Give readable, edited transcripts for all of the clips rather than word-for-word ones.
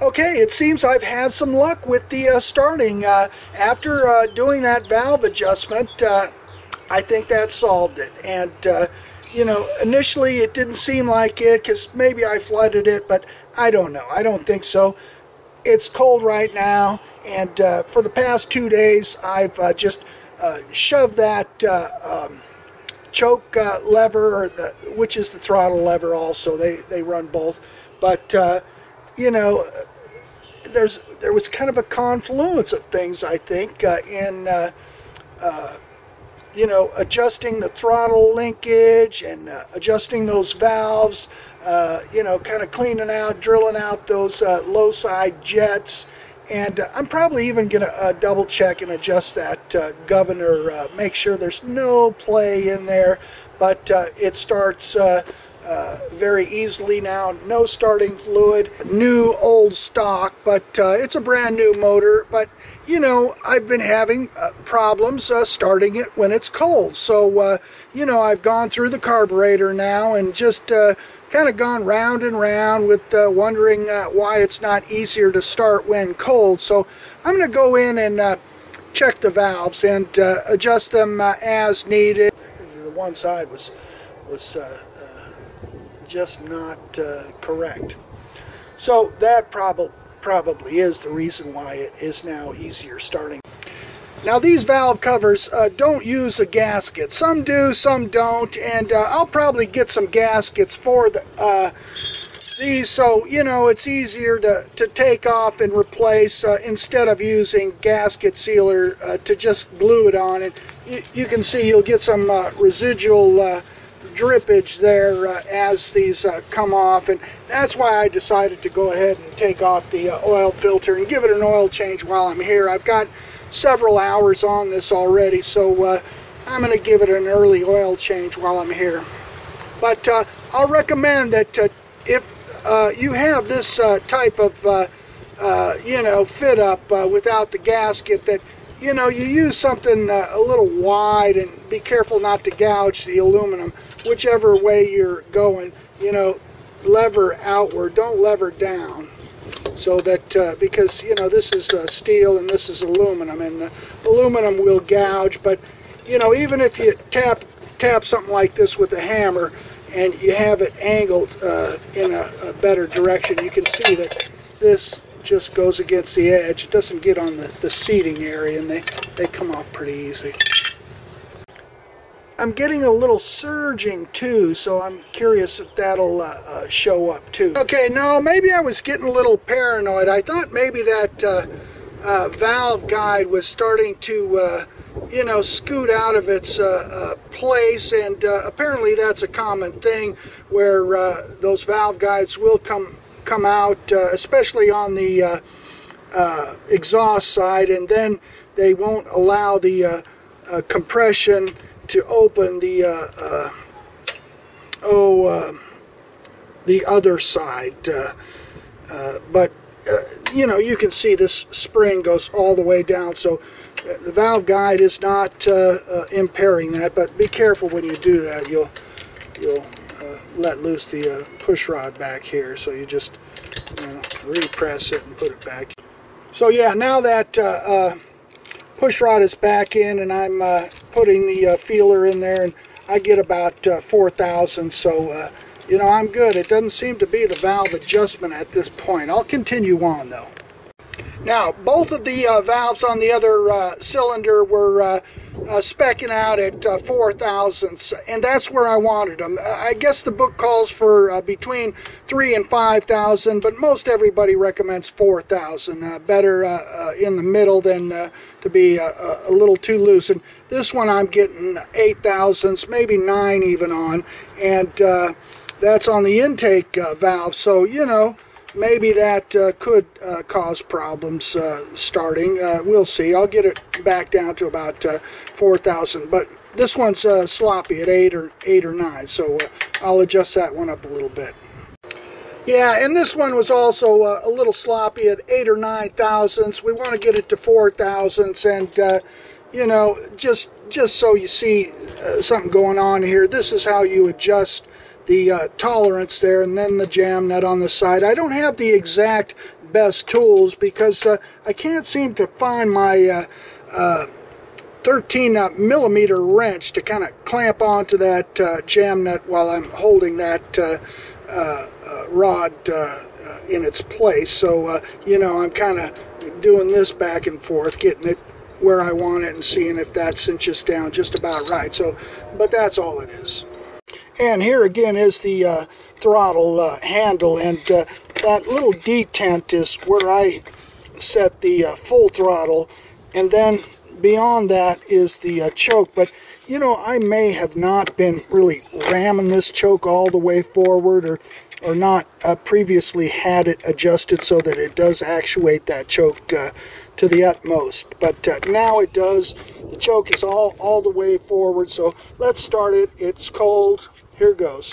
Okay, it seems I've had some luck with the starting. After doing that valve adjustment, I think that solved it. And, you know, initially it didn't seem like it because maybe I flooded it, but I don't know. I don't think so. It's cold right now, and for the past 2 days, I've just shoved that choke lever, or which is the throttle lever also. They run both. But, you know, there was kind of a confluence of things, I think, in you know, adjusting the throttle linkage and adjusting those valves, you know, kind of cleaning out, drilling out those low side jets. And I'm probably even going to double check and adjust that governor, make sure there's no play in there, but it starts very easily now. No starting fluid, new old stock, but it's a brand new motor. But you know, I've been having problems starting it when it's cold. So you know, I've gone through the carburetor now and just kind of gone round and round with wondering why it's not easier to start when cold. So I'm going to go in and check the valves and adjust them as needed. The one side was just not correct. So that probably is the reason why it is now easier starting. Now these valve covers don't use a gasket. Some do, some don't, and I'll probably get some gaskets for these, so you know it's easier to take off and replace instead of using gasket sealer to just glue it on. And you can see you'll get some residual drippage there as these come off, and that's why I decided to go ahead and take off the oil filter and give it an oil change while I'm here. I've got several hours on this already, so I'm going to give it an early oil change while I'm here. But I'll recommend that if you have this type of you know, fit up without the gasket, that you know, you use something a little wide, and be careful not to gouge the aluminum whichever way you're going. You know, lever outward, don't lever down, so that because you know this is steel and this is aluminum, and the aluminum will gouge. But you know, even if you tap something like this with a hammer and you have it angled in a better direction, you can see that this just goes against the edge. It doesn't get on the seating area, and they come off pretty easy. I'm getting a little surging too, so I'm curious if that'll show up too. Okay, no, maybe I was getting a little paranoid. I thought maybe that valve guide was starting to you know, scoot out of its place, and apparently that's a common thing where those valve guides will come out, especially on the exhaust side, and then they won't allow the compression to open the the other side. But you know, you can see this spring goes all the way down, so the valve guide is not impairing that. But be careful when you do that. You'll let loose the push rod back here, so you just repress it and put it back. So yeah, now that push rod is back in, and I'm putting the feeler in there, and I get about 4,000, so you know, I'm good. It doesn't seem to be the valve adjustment at this point. I'll continue on though. Now, both of the valves on the other cylinder were specking out at 4,000, and that's where I wanted them. I guess the book calls for between 3,000 and 5,000, but most everybody recommends 4,000. Better in the middle than to be a little too loose. And this one I'm getting 8,000s, maybe 9 even on, and that's on the intake valve. So you know, maybe that could cause problems starting. We'll see. I'll get it back down to about 4,000, but this one's sloppy at 8 or 9, so I'll adjust that one up a little bit. Yeah, and this one was also a little sloppy at 8 or 9 thousandths. We want to get it to 4 thousandths, and you know, just so you see something going on here, this is how you adjust the tolerance there, and then the jam nut on the side. I don't have the exact best tools, because I can't seem to find my 13 millimeter wrench to kind of clamp onto that jam nut while I'm holding that rod in its place. So you know, I'm kind of doing this back and forth, getting it where I want it and seeing if that cinches down just about right. So, but that's all it is. And here again is the throttle handle, and that little detent is where I set the full throttle, and then beyond that is the choke. But you know, I may have not been really ramming this choke all the way forward, or not previously had it adjusted so that it does actuate that choke to the utmost. But now it does. The choke is all the way forward. So let's start it. It's cold. Here goes.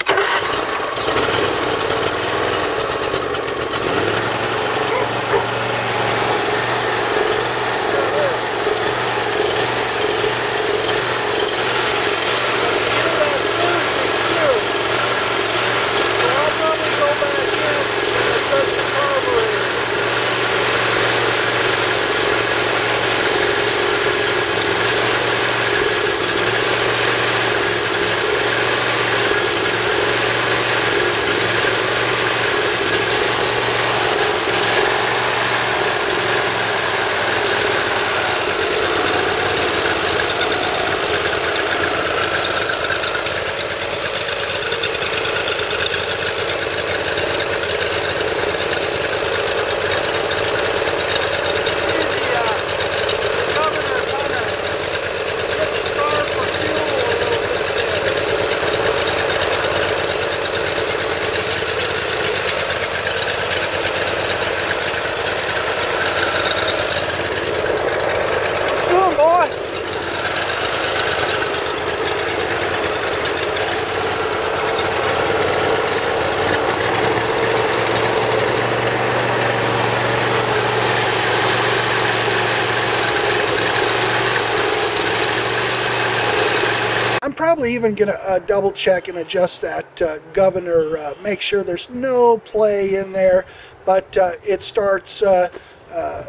Probably even going to double check and adjust that governor, make sure there's no play in there, but it starts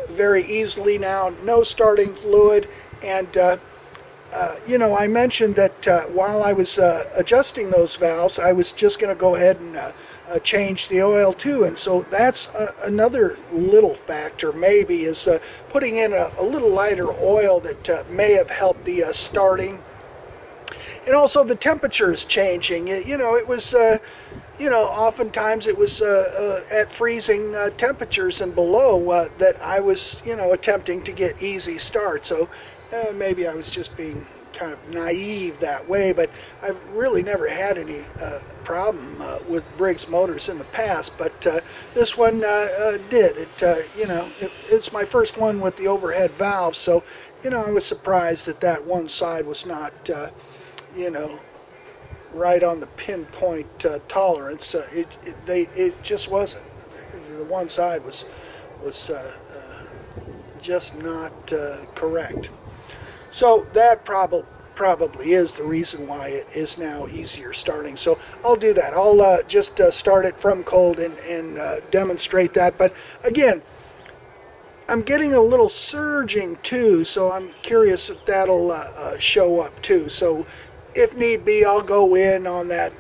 very easily now, no starting fluid. And you know, I mentioned that while I was adjusting those valves, I was just going to go ahead and change the oil too, and so that's another little factor maybe, is putting in a little lighter oil that may have helped the starting. And also the temperature is changing. You know, it was, you know, oftentimes it was at freezing temperatures and below that I was, you know, attempting to get easy start. So maybe I was just being kind of naive that way, but I've really never had any problem with Briggs motors in the past. But this one did. It, you know, it's my first one with the overhead valve, so, you know, I was surprised that that one side was not you know, right on the pinpoint tolerance. It just wasn't. The one side was just not correct. So that probably is the reason why it is now easier starting. So I'll do that. I'll just start it from cold and demonstrate that. But again, I'm getting a little surging too, so I'm curious if that'll show up too. So if need be, I'll go in on that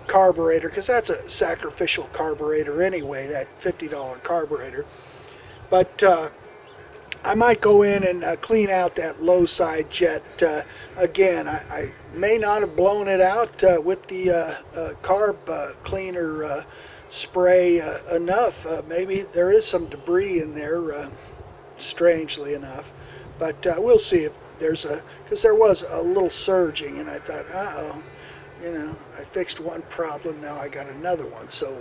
carburetor, because that's a sacrificial carburetor anyway, that $50 carburetor. But I might go in and clean out that low side jet. Again, I may not have blown it out with the carb cleaner spray enough. Maybe there is some debris in there, strangely enough. But we'll see if there's because there was a little surging, and I thought, uh-oh, you know, I fixed one problem, now I got another one. So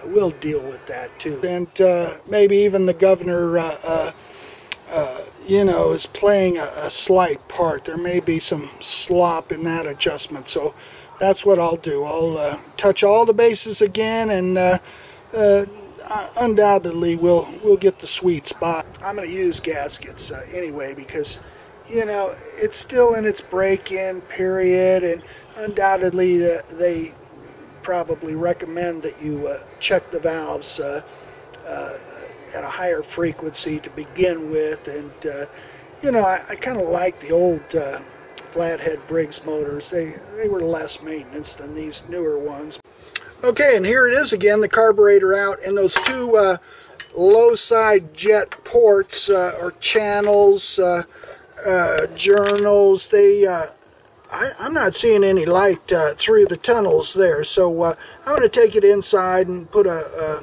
we'll deal with that too. And maybe even the governor, you know, is playing a slight part. There may be some slop in that adjustment. So that's what I'll do. I'll touch all the bases again, and undoubtedly we'll get the sweet spot. I'm going to use gaskets anyway, because, you know, it's still in its break-in period, and undoubtedly they probably recommend that you check the valves higher frequency to begin with, and you know, I kind of like the old flathead Briggs motors. They were less maintenance than these newer ones. Okay, and here it is again, the carburetor out, and those two low side jet ports or channels, journals, they I'm not seeing any light through the tunnels there, so I'm going to take it inside and put a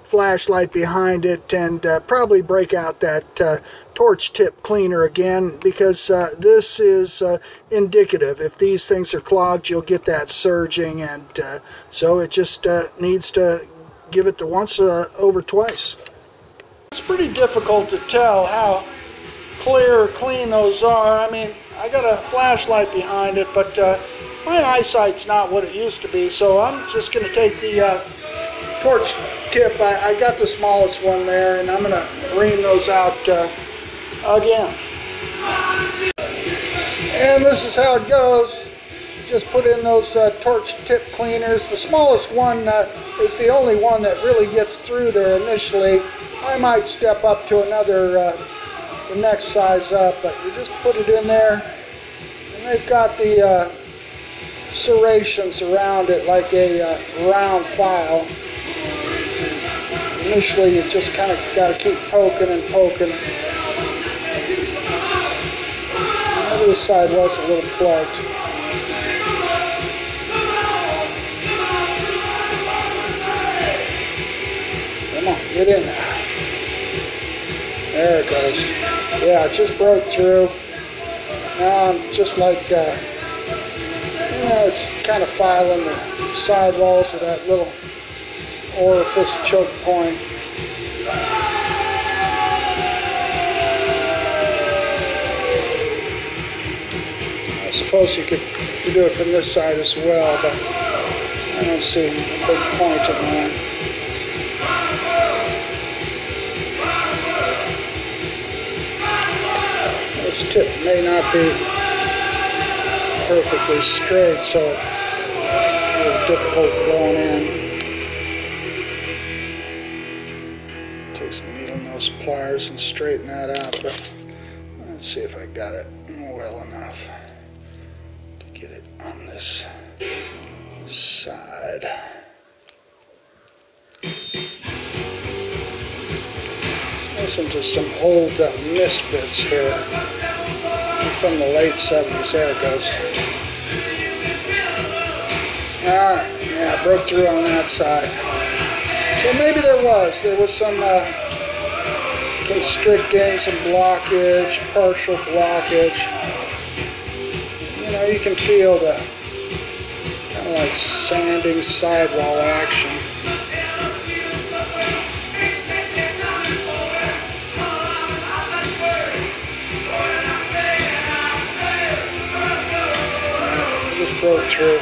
flashlight behind it, and probably break out that torch tip cleaner again, because this is indicative. If these things are clogged, you'll get that surging, and so it just needs to give it the once over twice. It's pretty difficult to tell how clear or clean those are. I mean, I got a flashlight behind it, but my eyesight's not what it used to be, so I'm just going to take the torch tip. I got the smallest one there, and I'm going to ream those out again. And this is how it goes. Just put in those torch tip cleaners. The smallest one is the only one that really gets through there initially. I might step up to another, the next size up, but you just put it in there, and they've got the serrations around it like a round file. Initially, you just kind of got to keep poking and poking. The other side was a little plugged. Come on, get in there. There it goes. Yeah, it just broke through. Now I'm just like, you know, it's kind of filing the sidewalls of that little orifice choke point. I suppose you could do it from this side as well, but I don't see a big point in that. This tip may not be perfectly straight, so it's a little difficult going in. Take some needle nose pliers and straighten that out, but let's see if I got it well enough to get it on this side. Listen to some old Misfits here from the late 70s. There it goes. Alright, yeah, broke through on that side. So maybe there was some constricting, some blockage, partial blockage. You know, you can feel the kind of like sanding sidewall action. Just broke through.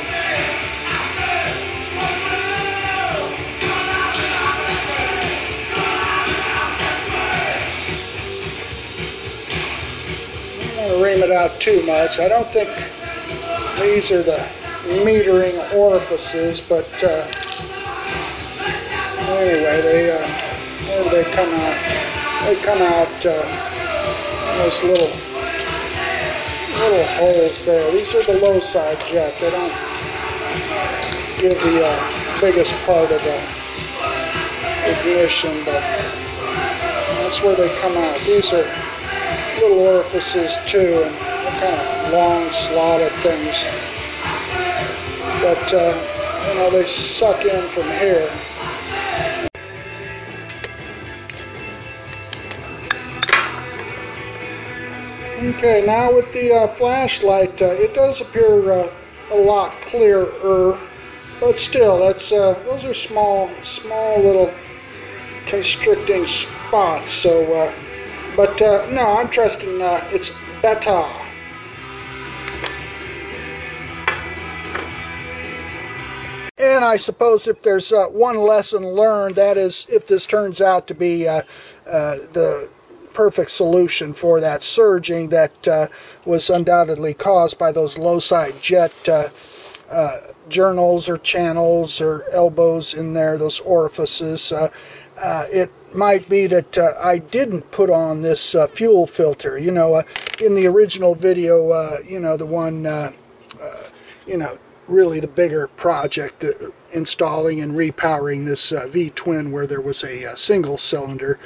Ream it out too much. I don't think these are the metering orifices, but anyway, they come out. They come out those little holes there. These are the low side jet. They don't give the biggest part of the ignition, but that's where they come out. These are little orifices too, and kind of long slotted things, but you know, they suck in from here. Okay, now with the flashlight, it does appear a lot clearer, but still, that's those are small little constricting spots. So. But no, I'm trusting it's better. And I suppose if there's one lesson learned, that is if this turns out to be the perfect solution for that surging that was undoubtedly caused by those low side jet journals or channels or elbows in there, those orifices, it might be that I didn't put on this fuel filter. You know, in the original video, you know, the one, you know, really the bigger project, installing and repowering this V-twin, where there was a single cylinder,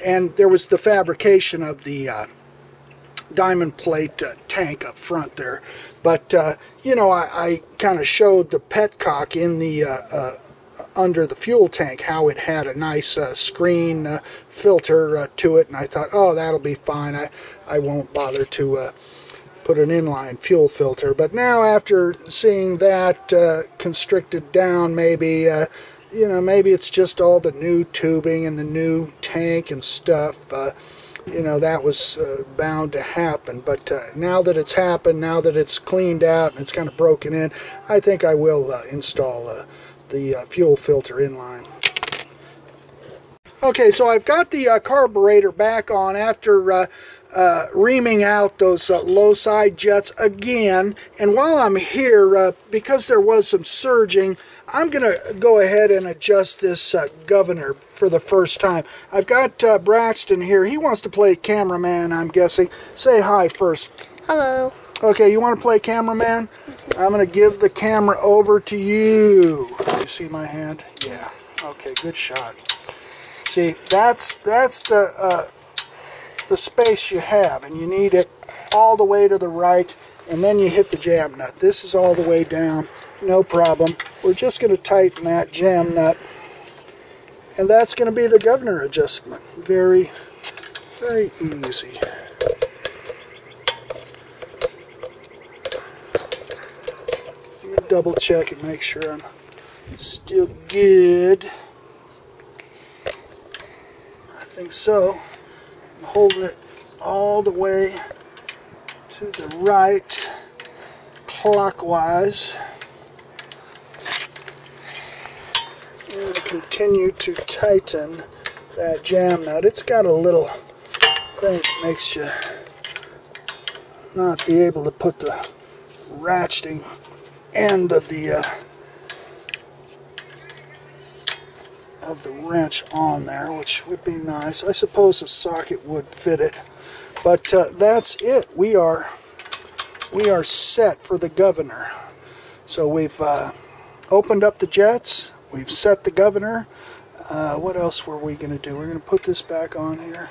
and there was the fabrication of the diamond plate tank up front there. But, you know, I kind of showed the petcock in the under the fuel tank, how it had a nice screen filter to it, and I thought, oh, that'll be fine. I won't bother to put an inline fuel filter. But now, after seeing that constricted down, maybe you know, maybe it's just all the new tubing and the new tank and stuff. You know, that was bound to happen. But now that it's happened, now that it's cleaned out and it's kind of broken in, I think I will install the fuel filter inline. Okay, so I've got the carburetor back on after reaming out those low side jets again. And while I'm here, because there was some surging, I'm going to go ahead and adjust this governor for the first time. I've got Braxton here. He wants to play cameraman, I'm guessing. Say hi first. Hello. Okay, you want to play cameraman? I'm going to give the camera over to you. You see my hand? Yeah. Okay, good shot. See, that's the space you have, and you need it all the way to the right, and then you hit the jam nut. This is all the way down, no problem. We're just going to tighten that jam nut, and that's going to be the governor adjustment. Very, very easy. Double check and make sure I'm still good. I think so. I'm holding it all the way to the right, clockwise. And continue to tighten that jam nut. It's got a little thing that makes you not be able to put the ratcheting end of the wrench on there, which would be nice. I suppose a socket would fit it, but that's it. We are set for the governor. So we've opened up the jets, we've set the governor. What else were we going to do? We're going to put this back on here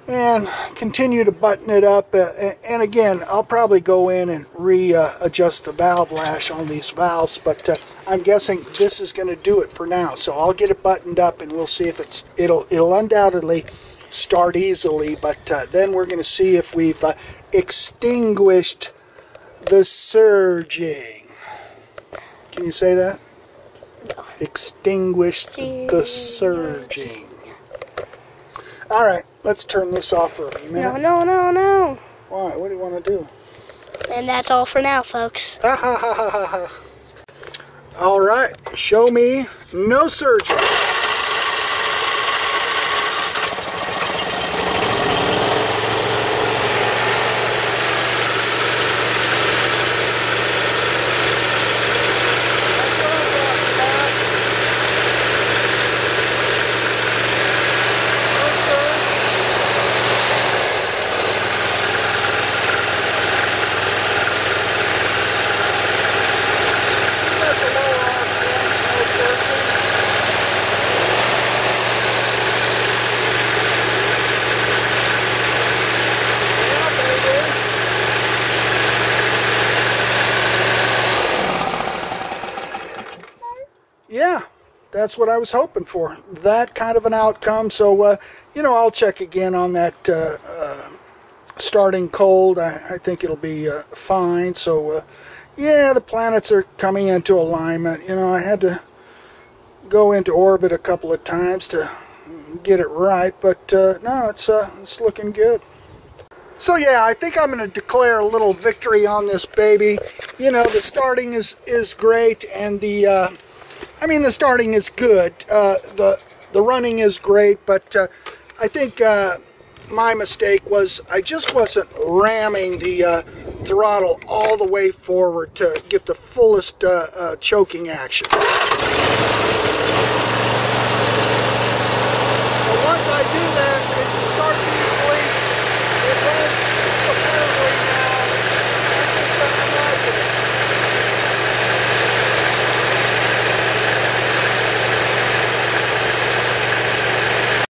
and continue to button it up, and again, I'll probably go in and readjust the valve lash on these valves, but I'm guessing this is going to do it for now. So I'll get it buttoned up, and we'll see if it'll undoubtedly start easily, but then we're going to see if we've extinguished the surging. Can you say that? No. Extinguished the surging. All right, let's turn this off for a minute. No. Why? What do you want to do? And that's all for now, folks. All right, show me no surgery. Yeah, that's what I was hoping for. That kind of an outcome. So, you know, I'll check again on that starting cold. I think it'll be fine. So, yeah, the planets are coming into alignment. You know, I had to go into orbit a couple of times to get it right. But, no, it's looking good. So yeah, I think I'm going to declare a little victory on this baby. You know, the starting is great, and the the starting is good. The running is great, but I think my mistake was I just wasn't ramming the throttle all the way forward to get the fullest choking action.